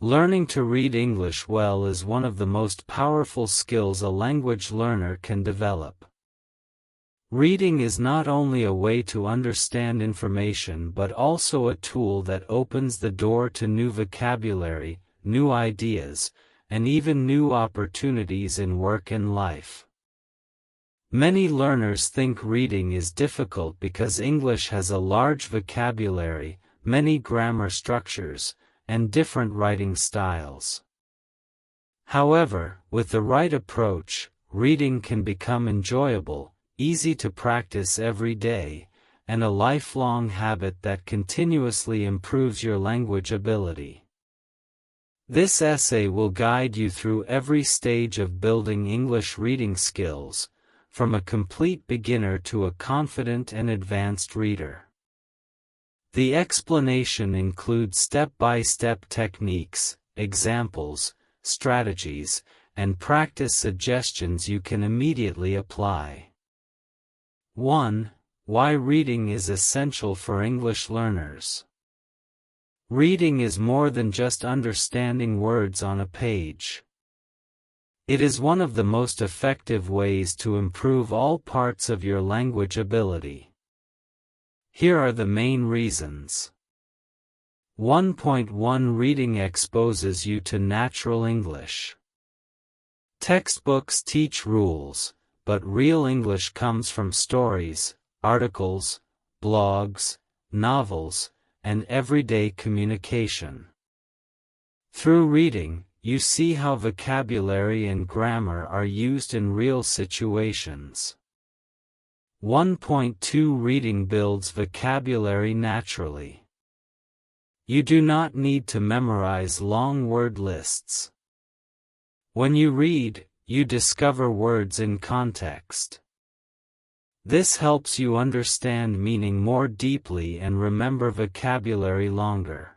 Learning to read English well is one of the most powerful skills a language learner can develop. Reading is not only a way to understand information but also a tool that opens the door to new vocabulary, new ideas, and even new opportunities in work and life. Many learners think reading is difficult because English has a large vocabulary, many grammar structures, and different writing styles. However, with the right approach, reading can become enjoyable, easy to practice every day, and a lifelong habit that continuously improves your language ability. This essay will guide you through every stage of building English reading skills, from a complete beginner to a confident and advanced reader. The explanation includes step-by-step techniques, examples, strategies, and practice suggestions you can immediately apply. 1. Why reading is essential for English learners. Reading is more than just understanding words on a page. It is one of the most effective ways to improve all parts of your language ability. Here are the main reasons. 1.1 Reading exposes you to natural English. Textbooks teach rules, but real English comes from stories, articles, blogs, novels, and everyday communication. Through reading, you see how vocabulary and grammar are used in real situations. 1.2 Reading builds vocabulary naturally. You do not need to memorize long word lists. When you read, you discover words in context. This helps you understand meaning more deeply and remember vocabulary longer.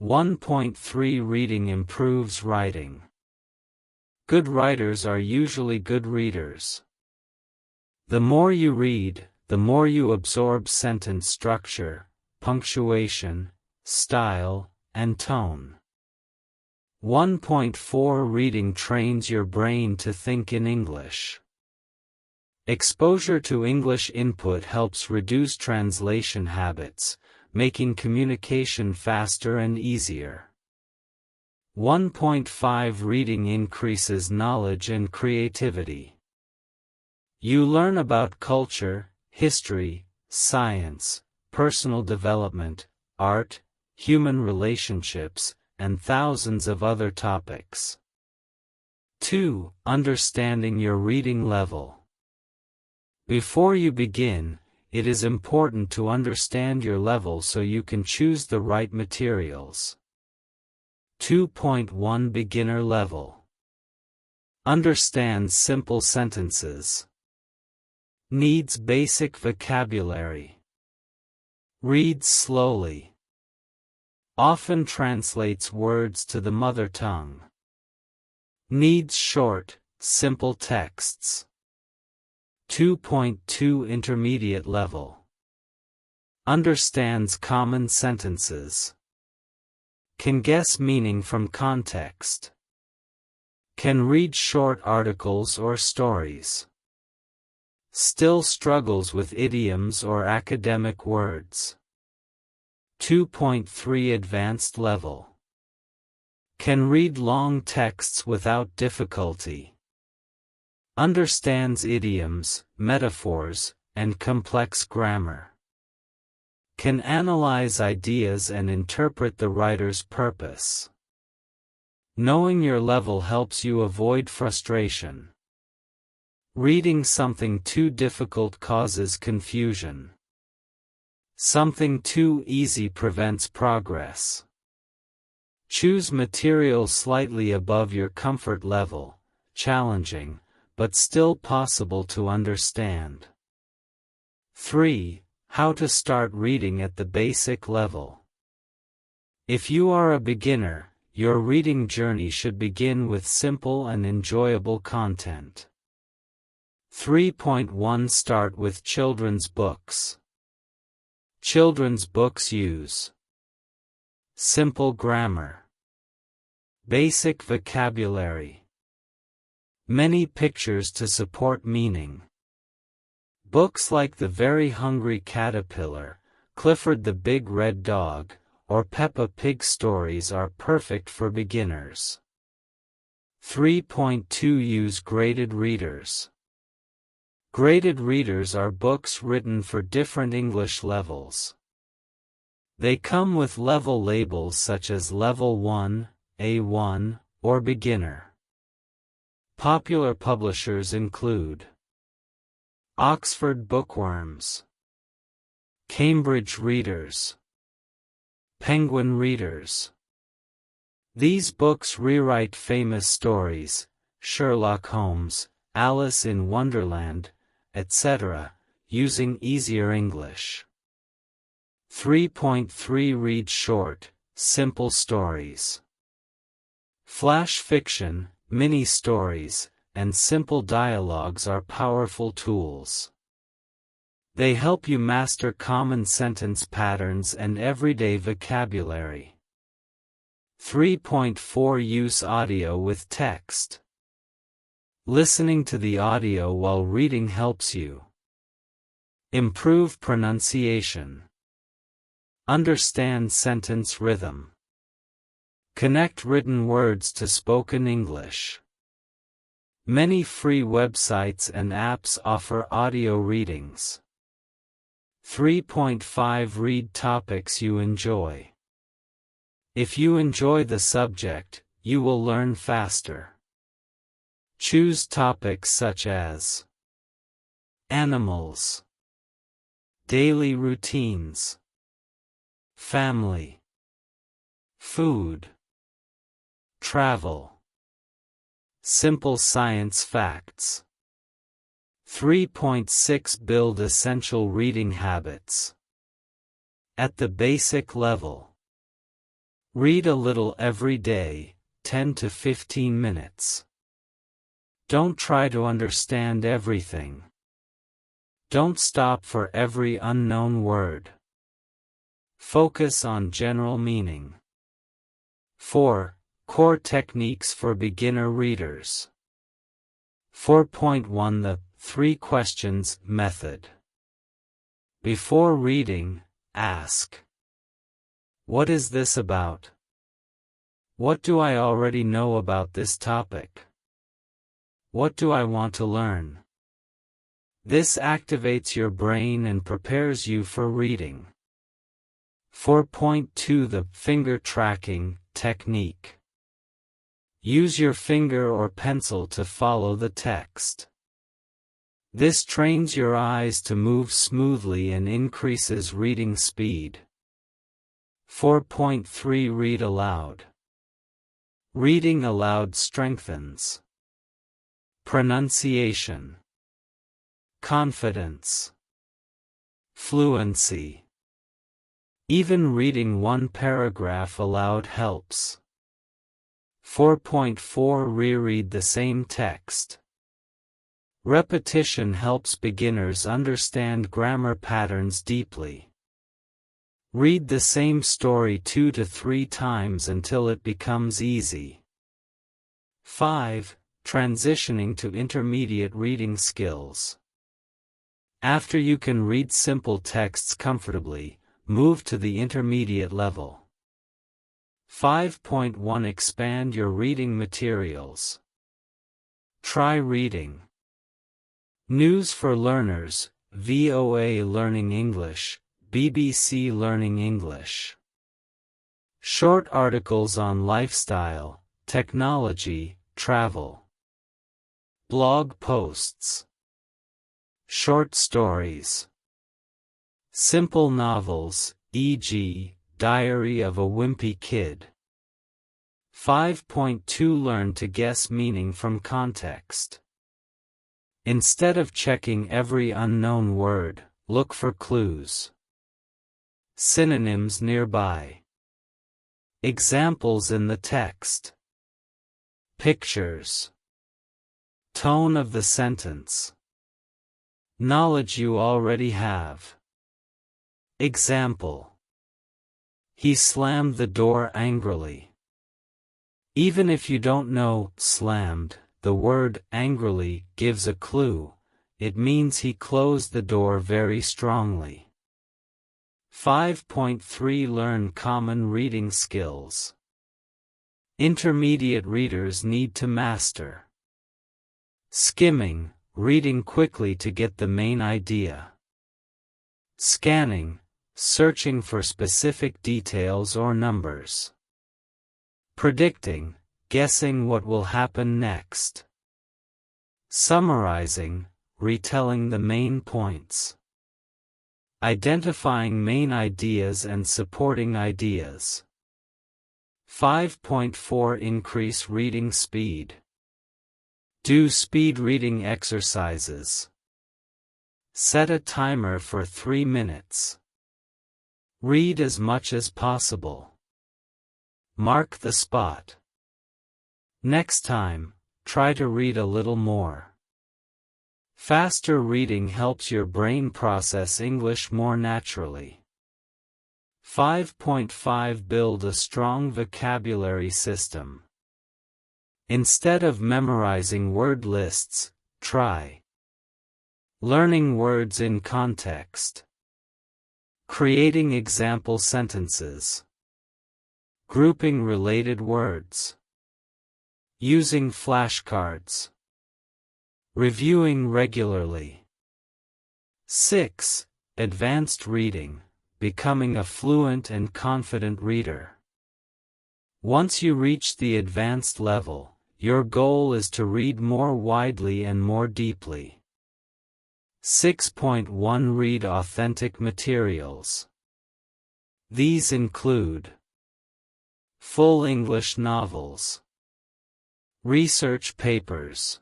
1.3 Reading improves writing. Good writers are usually good readers. The more you read, the more you absorb sentence structure, punctuation, style, and tone. 1.4 Reading trains your brain to think in English. Exposure to English input helps reduce translation habits, making communication faster and easier. 1.5 Reading increases knowledge and creativity. You learn about culture, history, science, personal development, art, human relationships, and thousands of other topics. 2. Understanding your reading level. Before you begin, it is important to understand your level so you can choose the right materials. 2.1 Beginner level. Understands simple sentences. Needs basic vocabulary. Reads slowly. Often translates words to the mother tongue. Needs short, simple texts. 2.2 Intermediate level. Understands common sentences. Can guess meaning from context. Can read short articles or stories. Still struggles with idioms or academic words. 2.3 Advanced level. Can read long texts without difficulty. Understands idioms, metaphors, and complex grammar. Can analyze ideas and interpret the writer's purpose. Knowing your level helps you avoid frustration. Reading something too difficult causes confusion. Something too easy prevents progress. Choose material slightly above your comfort level, challenging, but still possible to understand. 3. How to start reading at the basic level. If you are a beginner, your reading journey should begin with simple and enjoyable content. 3.1 Start with children's books. Children's books use simple grammar, Basic vocabulary. Many pictures to support meaning. Books like The Very Hungry Caterpillar, Clifford the Big Red Dog, or Peppa Pig stories are perfect for beginners. 3.2 Use graded readers. Graded readers are books written for different English levels. They come with level labels such as Level 1, A1, or Beginner. Popular publishers include Oxford Bookworms, Cambridge Readers, Penguin Readers. These books rewrite famous stories, Sherlock Holmes, Alice in Wonderland, etc., using easier English. 3.3 Read short, simple stories. Flash fiction, mini-stories, and simple dialogues are powerful tools. They help you master common sentence patterns and everyday vocabulary. 3.4 Use audio with text. Listening to the audio while reading helps you improve pronunciation, understand sentence rhythm, connect written words to spoken English. Many free websites and apps offer audio readings. 3.5 Read topics you enjoy. If you enjoy the subject, you will learn faster. Choose topics such as animals, daily routines, family, food, travel, simple science facts. 3.6 Build essential reading habits. At the basic level, read a little every day, 10 to 15 minutes. Don't try to understand everything. Don't stop for every unknown word. Focus on general meaning. 4. Core techniques for beginner readers. 4.1 The 3 questions method. Before reading, ask: what is this about? What do I already know about this topic? What do I want to learn? This activates your brain and prepares you for reading. 4.2 The finger tracking technique. Use your finger or pencil to follow the text. This trains your eyes to move smoothly and increases reading speed. 4.3 Read aloud. Reading aloud strengthens pronunciation, confidence, fluency. Even reading one paragraph aloud helps. 4.4 Reread the same text. Repetition helps beginners understand grammar patterns deeply. Read the same story 2 to 3 times until it becomes easy. 5. Transitioning to intermediate reading skills. After you can read simple texts comfortably, move to the intermediate level. 5.1 Expand your reading materials. Try reading News for Learners, VOA Learning English, BBC Learning English. Short articles on lifestyle, technology, travel. Blog posts. Short stories. Simple novels, e.g., Diary of a Wimpy Kid. 5.2 Learn to guess meaning from context. Instead of checking every unknown word, look for clues. Synonyms nearby. Examples in the text. Pictures. Tone of the sentence. Knowledge you already have. Example: he slammed the door angrily. Even if you don't know slammed, the word angrily gives a clue. It means he closed the door very strongly. 5.3 Learn common reading skills. Intermediate readers need to master skimming, reading quickly to get the main idea. Scanning, searching for specific details or numbers. Predicting, guessing what will happen next. Summarizing, retelling the main points. Identifying main ideas and supporting ideas. 5.4 Increase reading speed. Do speed reading exercises. Set a timer for 3 minutes. Read as much as possible. Mark the spot. Next time, try to read a little more. Faster reading helps your brain process English more naturally. 5.5 Build a strong vocabulary system. Instead of memorizing word lists, try learning words in context. Creating example sentences. Grouping related words. Using flashcards. Reviewing regularly. 6. Advanced reading. Becoming a fluent and confident reader. Once you reach the advanced level, your goal is to read more widely and more deeply. 6.1 Read authentic materials. These include full English novels, research papers,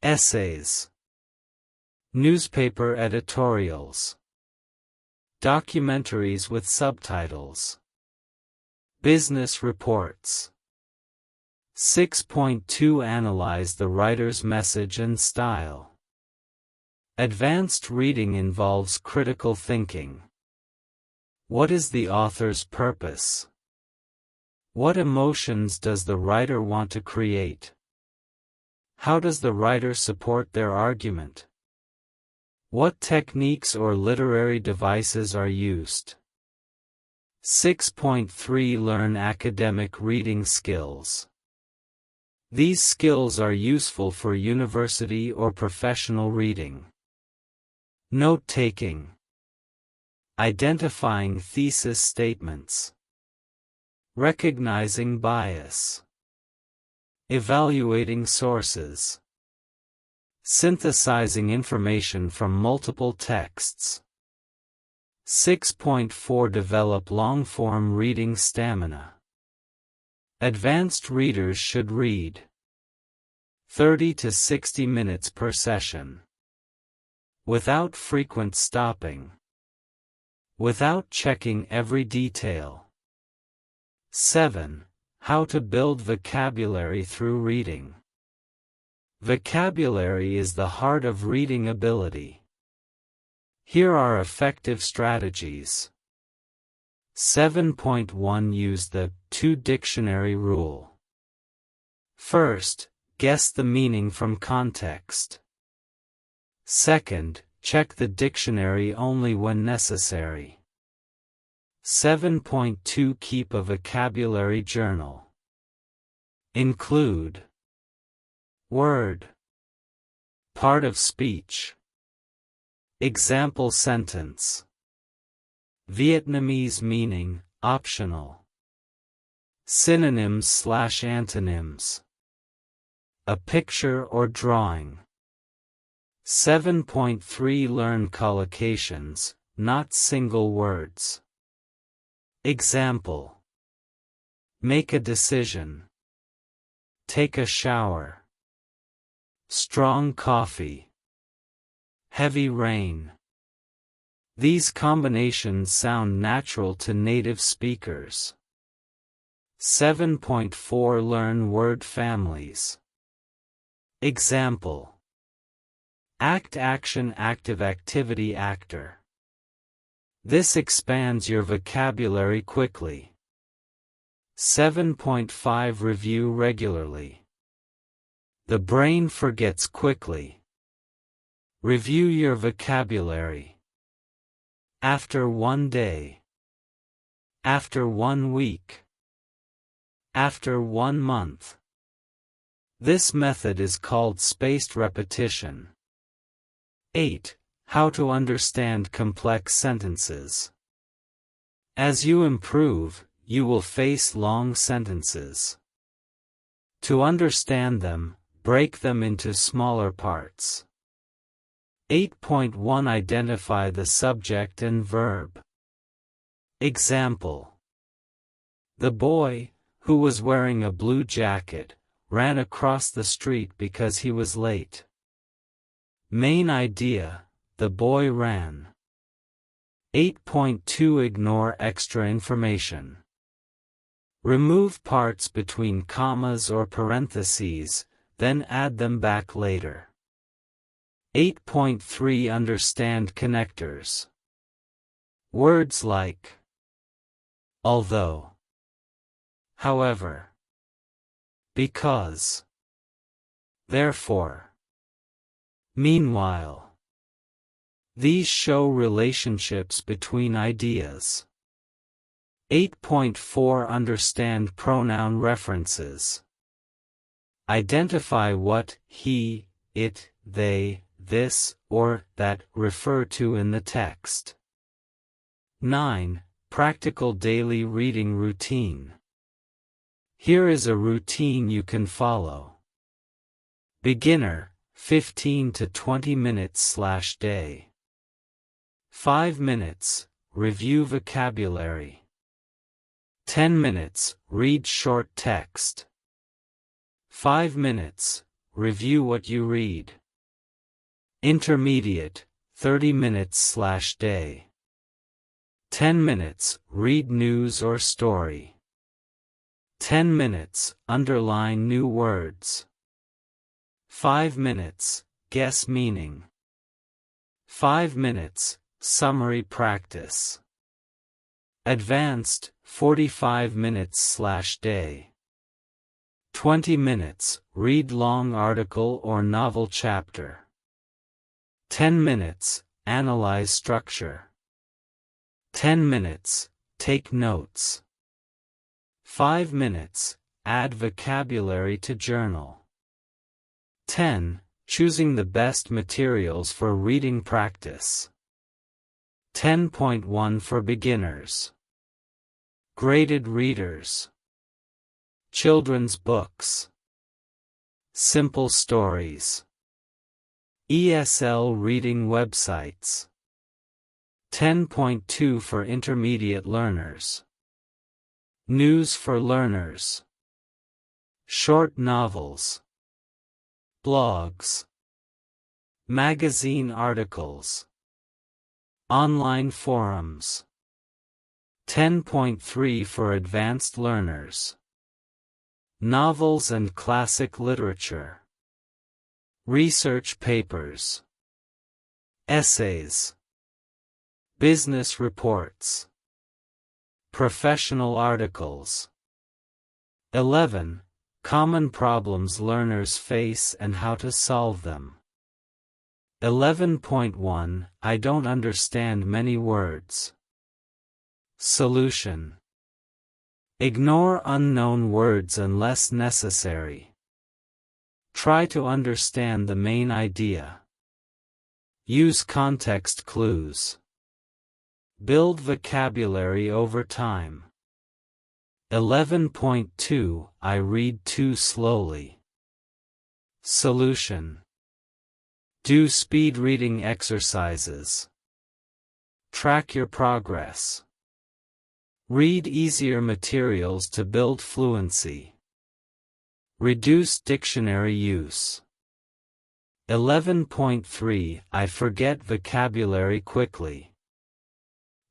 essays, newspaper editorials, documentaries with subtitles, business reports. 6.2 Analyze the writer's message and style. Advanced reading involves critical thinking. What is the author's purpose? What emotions does the writer want to create? How does the writer support their argument? What techniques or literary devices are used? 6.3 Learn academic reading skills. These skills are useful for university or professional reading. Note-taking. Identifying thesis statements. Recognizing bias. Evaluating sources. Synthesizing information from multiple texts. 6.4 Develop long-form reading stamina. Advanced readers should read 30 to 60 minutes per session. Without frequent stopping. Without checking every detail. 7. How to build vocabulary through reading. Vocabulary is the heart of reading ability. Here are effective strategies. 7.1 Use the two-dictionary rule. First, guess the meaning from context. Second, check the dictionary only when necessary. 7.2 Keep a vocabulary journal. Include word, part of speech, example sentence, Vietnamese meaning, optional, synonyms/antonyms, a picture or drawing. 7.3 Learn collocations, not single words. Example: make a decision, take a shower, strong coffee, heavy rain. These combinations sound natural to native speakers. 7.4 Learn word families. Example: act, action, active, activity, actor. This expands your vocabulary quickly. 7.5 Review regularly. The brain forgets quickly. Review your vocabulary. After 1 day. After 1 week. After 1 month. This method is called spaced repetition. 8. How to understand complex sentences. As you improve, you will face long sentences. To understand them, break them into smaller parts. 8.1 Identify the subject and verb. Example. The boy, who was wearing a blue jacket, ran across the street because he was late. Main idea, the boy ran. 8.2 Ignore extra information. Remove parts between commas or parentheses, then add them back later. 8.3 Understand connectors. Words like although, however, because, therefore, meanwhile. These show relationships between ideas. 8.4 Understand pronoun references. Identify what he, it, they, this, or that refer to in the text. 9. Practical daily reading routine. Here is a routine you can follow. Beginner, 15 to 20 minutes/day. 5 minutes, review vocabulary. 10 minutes, read short text. 5 minutes, review what you read. Intermediate, 30 minutes/day. 10 minutes, read news or story. 10 minutes, underline new words. 5 minutes, guess meaning. 5 minutes, summary practice. Advanced, 45 minutes/day. 20 minutes, read long article or novel chapter. 10 minutes, analyze structure. 10 minutes, take notes. 5 minutes, add vocabulary to journal. 10. Choosing the best materials for reading practice. 10.1 For beginners. Graded readers. Children's books. Simple stories. ESL reading websites. 10.2 For intermediate learners. News for learners. Short novels. Blogs. Magazine articles. Online forums. 10.3 For advanced learners. Novels and classic literature. Research papers. Essays. Business reports. Professional articles. 11. Common problems learners face and how to solve them. 11.1 I don't understand many words. Solution. Ignore unknown words unless necessary. Try to understand the main idea. Use context clues. Build vocabulary over time. 11.2 I read too slowly. Solution. Do speed reading exercises. Track your progress. Read easier materials to build fluency. Reduce dictionary use. 11.3 I forget vocabulary quickly.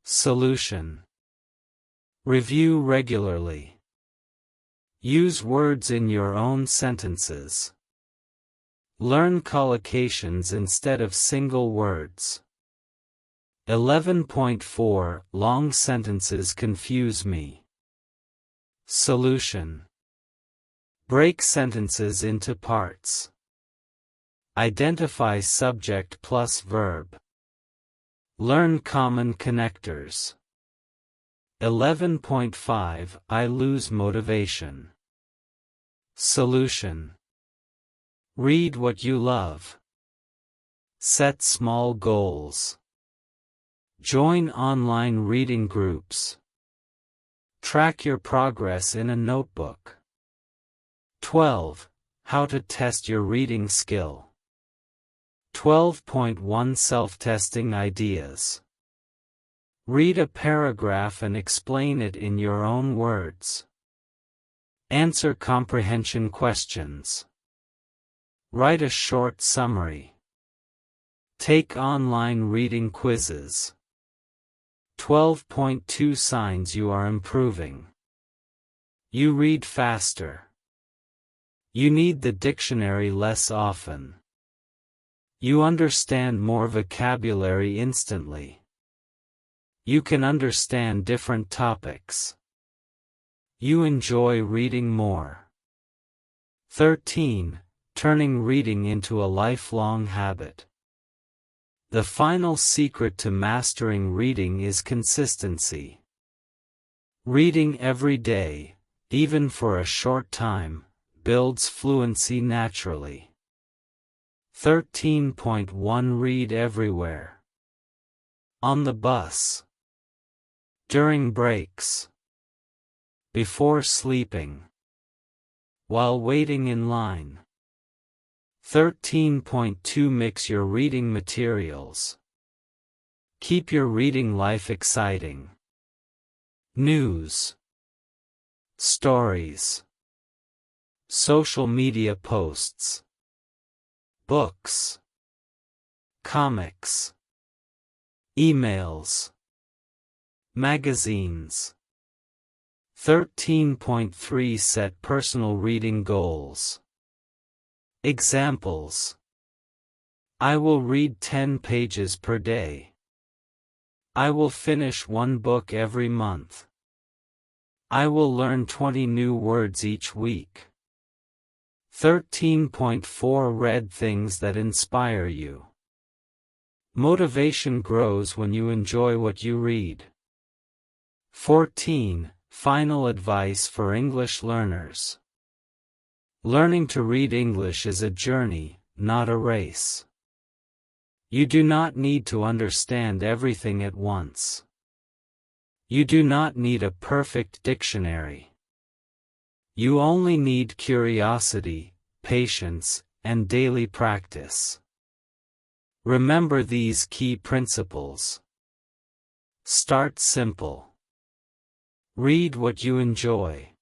Solution. Review regularly. Use words in your own sentences. Learn collocations instead of single words. 11.4 Long sentences confuse me. Solution. Break sentences into parts. Identify subject plus verb. Learn common connectors. 11.5 I lose motivation. Solution. Read what you love. Set small goals. Join online reading groups. Track your progress in a notebook. 12. How to test your reading skill. 12.1 Self-testing ideas. Read a paragraph and explain it in your own words. Answer comprehension questions. Write a short summary. Take online reading quizzes. 12.2 Signs you are improving. You read faster. You need the dictionary less often. You understand more vocabulary instantly. You can understand different topics. You enjoy reading more. 13. Turning reading into a lifelong habit. The final secret to mastering reading is consistency. Reading every day, even for a short time, builds fluency naturally. 13.1 Read everywhere. On the bus. During breaks. Before sleeping. While waiting in line. 13.2 Mix your reading materials. Keep your reading life exciting. News. Stories. Social media posts. Books. Comics. Emails. Magazines. 13.3 Set personal reading goals. Examples. I will read 10 pages per day. I will finish one book every month. I will learn 20 new words each week. 13.4 Read things that inspire you. Motivation grows when you enjoy what you read. 14. Final advice for English learners. Learning to read English is a journey, not a race. You do not need to understand everything at once. You do not need a perfect dictionary. You only need curiosity, patience, and daily practice. Remember these key principles. Start simple. Read what you enjoy.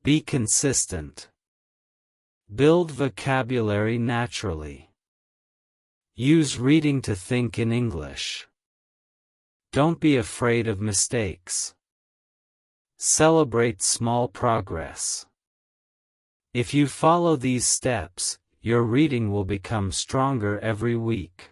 Be consistent. Build vocabulary naturally. Use reading to think in English. Don't be afraid of mistakes. Celebrate small progress. If you follow these steps, your reading will become stronger every week.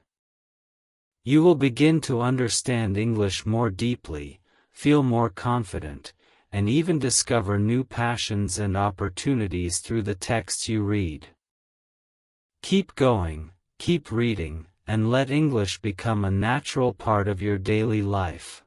You will begin to understand English more deeply, feel more confident, and even discover new passions and opportunities through the texts you read. Keep going, keep reading, and let English become a natural part of your daily life.